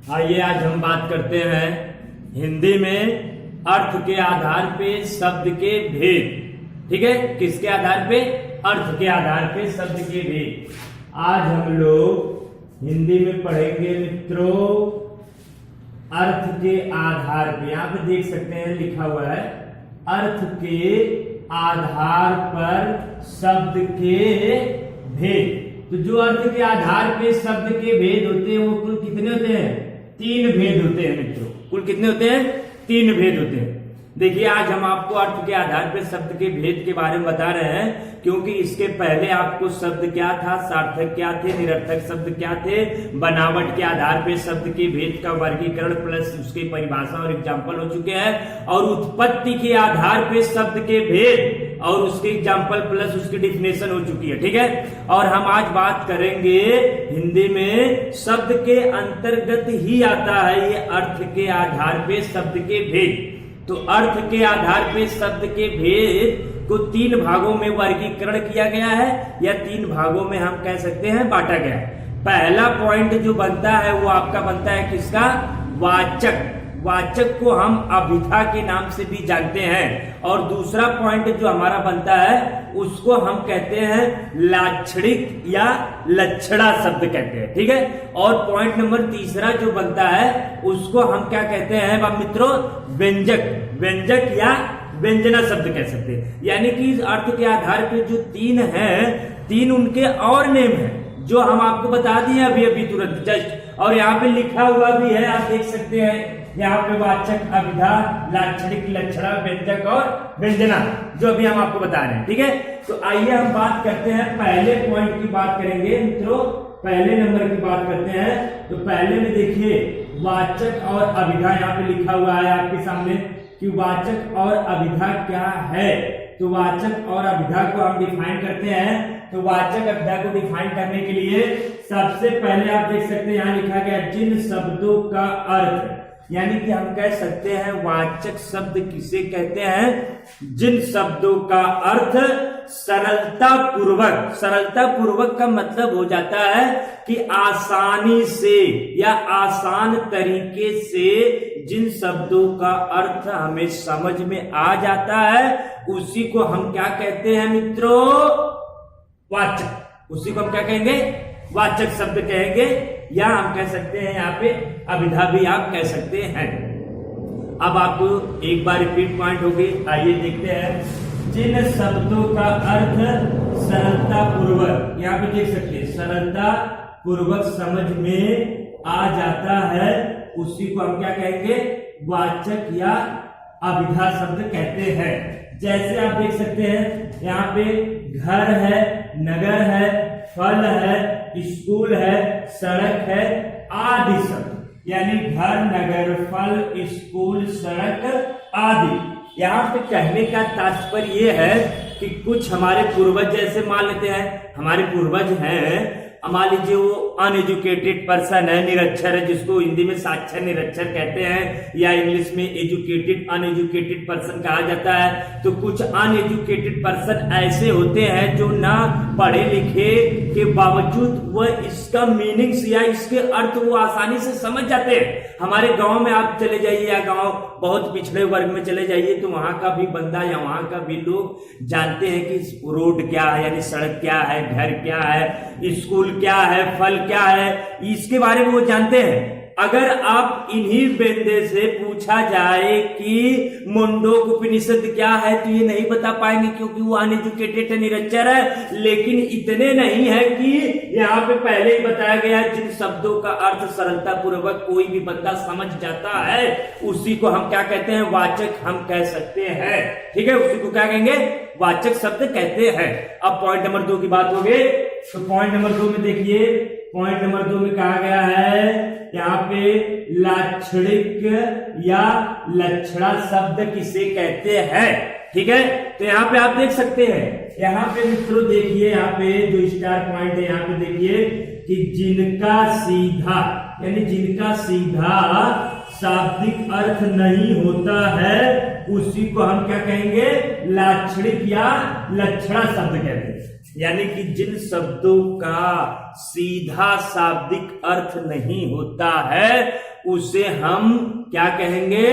आइए आज हम बात करते हैं हिंदी में अर्थ के आधार पे शब्द के भेद। ठीक है, किसके आधार पे? अर्थ के आधार पे शब्द के भेद। आज हम लोग हिंदी में पढ़ेंगे मित्रों अर्थ के आधार पे। यहां पे देख सकते हैं लिखा हुआ है अर्थ के आधार पर शब्द के भेद। तो जो अर्थ के आधार पे शब्द के भेद होते हैं वो कुल कितने होते हैं? 3 भेद होते हैं मित्रों। कुल कितने होते हैं? 3 भेद होते हैं। देखिए आज हम आपको अर्थ के आधार पे शब्द के भेद के बारे में बता रहे हैं, क्योंकि इसके पहले आपको शब्द क्या था, सार्थक क्या थे, निरर्थक शब्द क्या थे, बनावट के आधार पे शब्द के भेद का वर्गीकरण प्लस उसकी परिभाषा और एग्जाम्पल हो चुके हैं, और उत्पत्ति के आधार पे शब्द के भेद और उसके एग्जाम्पल प्लस उसकी डिफिनेशन हो चुकी है। ठीक है, और हम आज बात करेंगे हिंदी में शब्द के अंतर्गत ही आता है ये अर्थ के आधार पे शब्द के भेद। तो अर्थ के आधार पे शब्द के भेद को 3 भागों में वर्गीकरण किया गया है, या 3 भागों में हम कह सकते हैं बांटा गया है। पहला पॉइंट जो बनता है वो आपका बनता है किसका? वाचक। वाचक को हम अभिधा के नाम से भी जानते हैं, और दूसरा पॉइंट जो हमारा बनता है उसको हम कहते हैं लाक्षणिक या लक्षणा शब्द कहते हैं। ठीक है, और पॉइंट नंबर तीसरा जो बनता है उसको हम क्या कहते हैं मित्रों? व्यंजक। व्यंजक या व्यंजना शब्द कह सकते हैं। यानी कि इस अर्थ के आधार पे जो 3 हैं, 3 उनके और नेम हैं जो हम आपको बता दिए अभी तुरंत जस्ट, और यहाँ पे लिखा हुआ भी है, आप देख सकते हैं यहाँ पे वाचक, अभिधा, लाक्षणिक, लक्षणा, व्यंजक और व्यंजना, जो अभी हम आपको बता रहे हैं। ठीक है, तो आइए हम बात करते हैं पहले पॉइंट की बात करेंगे मित्रों, पहले नंबर की बात करते हैं। तो पहले में देखिए वाचक और अभिधा, यहाँ पे लिखा हुआ है आपके सामने कि वाचक और अभिधा क्या है। तो वाचक और अभिधा को हम डिफाइन करते हैं। तो वाचक अभिधा को डिफाइन करने के लिए सबसे पहले आप देख सकते हैं यहाँ लिखा गया जिन शब्दों का अर्थ, यानी कि हम कह सकते हैं वाचक शब्द किसे कहते हैं? जिन शब्दों का अर्थ सरलता पूर्वक, सरलता पूर्वक का मतलब हो जाता है कि आसानी से या आसान तरीके से जिन शब्दों का अर्थ हमें समझ में आ जाता है उसी को हम क्या कहते हैं मित्रों? वाचक। उसी को हम क्या कहेंगे? वाचक शब्द कहेंगे, या हम कह सकते हैं यहाँ पे अभिधा भी आप कह सकते हैं। अब आपको एक बार रिपीट पॉइंट होगी, आइए देखते हैं। जिन शब्दों का अर्थ सरलता पूर्वक, यहाँ पे देख सकते हैं सरलता पूर्वक समझ में आ जाता है उसी को हम क्या कहेंगे? वाचक या अभिधा शब्द कहते हैं। जैसे आप देख सकते हैं यहाँ पे घर है, नगर है, फल है, स्कूल है, सड़क है, आदि शब्द, यानी घर, नगर, फल, स्कूल, सड़क आदि। यहाँ पे कहने का तात्पर्य ये है कि कुछ हमारे पूर्वज, जैसे मान लेते हैं हमारे पूर्वज हैं, मान लीजिए वो अनएजुकेटेड पर्सन है, निरक्षर है, जिसको हिंदी में साक्षर निरक्षर कहते हैं, या इंग्लिश में एजुकेटेड अनएजुकेटेड पर्सन कहा जाता है। तो कुछ अनएजुकेटेड पर्सन ऐसे होते हैं जो ना पढ़े लिखे के बावजूद वह इसका मीनिंग्स या इसके अर्थ वो आसानी से समझ जाते हैं। हमारे गांव में आप चले जाइए, या गांव बहुत पिछड़े वर्ग में चले जाइए, तो वहां का भी बंदा या वहां का भी लोग जानते हैं कि रोड क्या है, यानी सड़क क्या है, घर क्या है, स्कूल क्या है, फल क्या है, इसके बारे में वो जानते हैं। अगर आप इन्हीं बेंदे से पूछा जाए कि मुंडोक उपनिषद क्या है तो ये नहीं बता पाएंगे, क्योंकि वो अनएजुकेटेड है, निरक्षर है। लेकिन इतने नहीं है कि यहाँ पे पहले ही बताया गया है जिन शब्दों का अर्थ सरलता पूर्वक कोई भी बंदा समझ जाता है उसी को हम क्या कहते हैं? वाचक हम कह सकते हैं। ठीक है, उसी को क्या कहेंगे? वाचक शब्द कहते हैं। अब पॉइंट नंबर 2 की बात हो गई। तो पॉइंट नंबर 2 में देखिए, पॉइंट नंबर 2 में कहा गया है यहाँ पे लाक्षणिक या लक्षणा शब्द किसे कहते हैं। ठीक है, तो यहाँ पे आप देख सकते हैं, यहाँ पे मित्रों देखिए, यहाँ पे जो स्टार पॉइंट है यहाँ पे देखिए कि जिनका सीधा, यानी जिनका सीधा शाब्दिक अर्थ नहीं होता है उसी को हम क्या कहेंगे? लाक्षणिक या लक्षणा शब्द कहते हैं। यानी कि जिन शब्दों का सीधा शाब्दिक अर्थ नहीं होता है उसे हम क्या कहेंगे,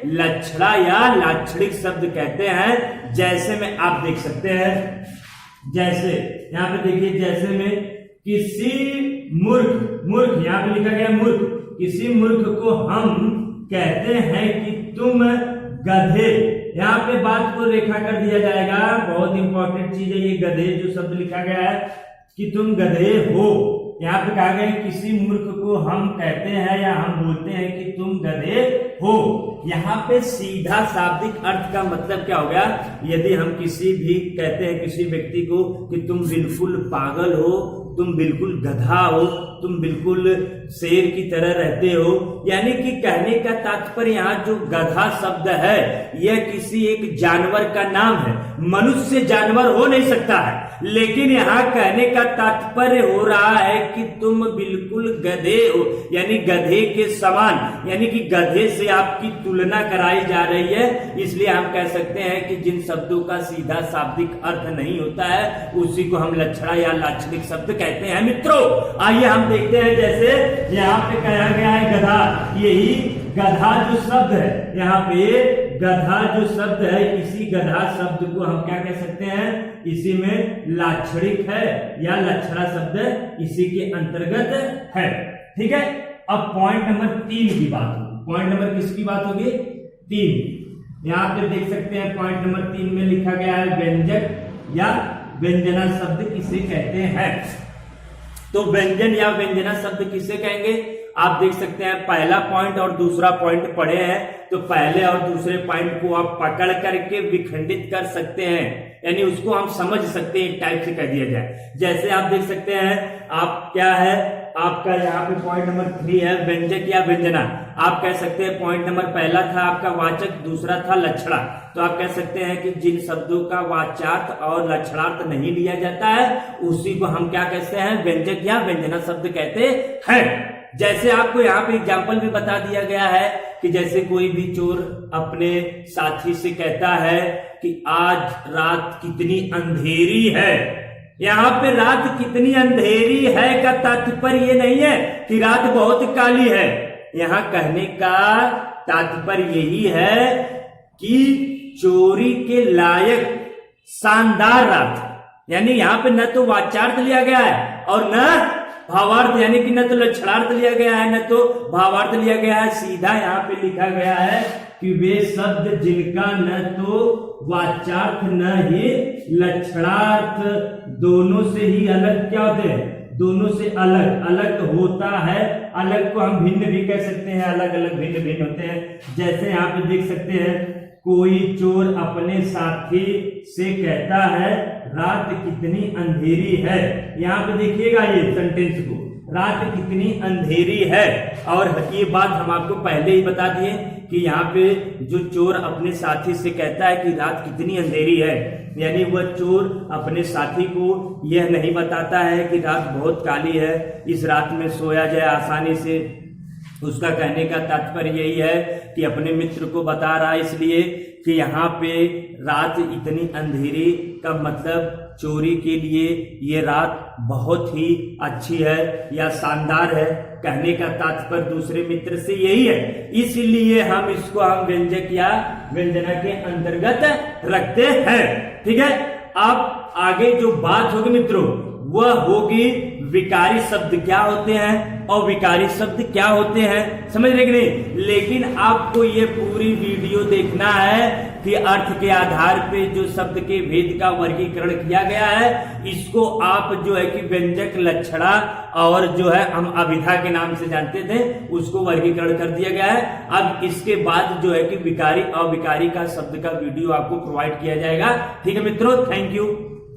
लक्षणा या लाक्षणिक शब्द कहते हैं। जैसे में आप देख सकते हैं, जैसे यहां पे देखिए, जैसे में किसी मूर्ख यहां पे लिखा गया मूर्ख, किसी मूर्ख को हम कहते हैं कि तुम गधे। यहाँ पे बात को रेखा कर दिया जाएगा, बहुत इंपॉर्टेंट चीज है ये गधे जो शब्द लिखा गया है कि तुम गधे हो। यहाँ पे कहा गया किसी मूर्ख को हम कहते हैं या हम बोलते हैं कि तुम गधे हो। यहाँ पे सीधा शाब्दिक अर्थ का मतलब क्या हो गया, यदि हम किसी भी कहते हैं किसी व्यक्ति को कि तुम बिल्कुल पागल हो, तुम बिल्कुल गधा हो, तुम बिल्कुल शेर की तरह रहते हो, यानी कि कहने का तात्पर्य यहाँ जो गधा शब्द है यह किसी एक जानवर का नाम है। मनुष्य जानवर हो नहीं सकता है, लेकिन यहाँ कहने का तात्पर्य हो रहा है कि तुम बिल्कुल गधे हो, यानी गधे के समान, यानी कि गधे से आपकी तुलना कराई जा रही है। इसलिए हम कह सकते हैं कि जिन शब्दों का सीधा शाब्दिक अर्थ नहीं होता है उसी को हम लक्षणा या लाक्षणिक शब्द कहते हैं। मित्रों आइए हम देखते हैं, जैसे यहाँ पे कहा गया है गधा, यही गधा जो शब्द है, यहाँ पे गधा जो शब्द है, इसी गधा शब्द को हम क्या कह सकते हैं, इसी में लाक्षणिक है या लक्षणा शब्द इसी के अंतर्गत है। ठीक है, अब पॉइंट नंबर 3 की बात होगी। पॉइंट नंबर किसकी बात होगी, 3। यहाँ पे देख सकते हैं पॉइंट नंबर 3 में लिखा गया है व्यंजक या व्यंजना शब्द किसे कहते हैं। तो व्यंजन या व्यंजना शब्द किसे कहेंगे, आप देख सकते हैं पहला पॉइंट और दूसरा पॉइंट पढ़े हैं, तो पहले और दूसरे पॉइंट को आप पकड़ करके विखंडित कर सकते हैं, यानी उसको हम समझ सकते हैं, एक टाइप से कह दिया जाए। जैसे आप देख सकते हैं, आप क्या है आपका यहाँ पे पॉइंट नंबर 3 है व्यंजक या व्यंजना। आप कह सकते हैं पॉइंट नंबर पहला था आपका वाचक, दूसरा था लक्षणा। तो आप कह सकते हैं कि जिन शब्दों का वाच्यार्थ और लक्षणार्थ नहीं लिया जाता है उसी को हम क्या कहते हैं, व्यंजक या व्यंजना शब्द कहते हैं। जैसे आपको यहाँ पे एग्जाम्पल भी बता दिया गया है कि जैसे कोई भी चोर अपने साथी से कहता है कि आज रात कितनी अंधेरी है। यहाँ पे रात कितनी अंधेरी है का तात्पर्य ये नहीं है कि रात बहुत काली है। यहाँ कहने का तात्पर्य यही है कि चोरी के लायक शानदार रात, यानी यहाँ पे न तो वाच्यार्थ लिया गया है और न भावार्थ, यानी कि न तो लक्षणार्थ लिया गया है न तो भावार्थ लिया गया है। सीधा यहाँ पे लिखा गया है कि वे शब्द जिनका न तो वाच्यार्थ न ही लक्षणार्थ दोनों से ही अलग क्या होते हैं, दोनों से अलग अलग होता है। अलग को हम भिन्न भी कह सकते हैं, अलग अलग भिन्न भिन्न होते हैं। जैसे यहाँ पे देख सकते हैं कोई चोर अपने साथी से कहता है रात कितनी अंधेरी है। यहाँ पे देखिएगा ये सेंटेंस को, रात कितनी अंधेरी है। और ये बात हम आपको पहले ही बता दिए कि यहाँ पे जो चोर अपने साथी से कहता है कि रात कितनी अंधेरी है, यानी वह चोर अपने साथी को यह नहीं बताता है कि रात बहुत काली है, इस रात में सोया जाए आसानी से। उसका कहने का तात्पर्य यही है कि अपने मित्र को बता रहा है इसलिए कि यहाँ पे रात इतनी अंधेरी का मतलब चोरी के लिए ये रात बहुत ही अच्छी है या शानदार है। कहने का तात्पर्य दूसरे मित्र से यही है, इसलिए हम इसको हम व्यंजक या व्यंजना के अंतर्गत रखते हैं। ठीक है, अब आगे जो बात होगी मित्रों वह होगी विकारी शब्द क्या होते हैं और विकारी शब्द क्या होते हैं, समझ रहे कि नहीं। लेकिन आपको ये पूरी वीडियो देखना है कि अर्थ के आधार पे जो शब्द के भेद का वर्गीकरण किया गया है, इसको आप जो है कि व्यंजक, लक्षणा और जो है हम अभिधा के नाम से जानते थे उसको वर्गीकरण कर दिया गया है। अब इसके बाद जो है कि विकारी और अविकारी का शब्द का वीडियो आपको प्रोवाइड किया जाएगा। ठीक है मित्रों, थैंक यू।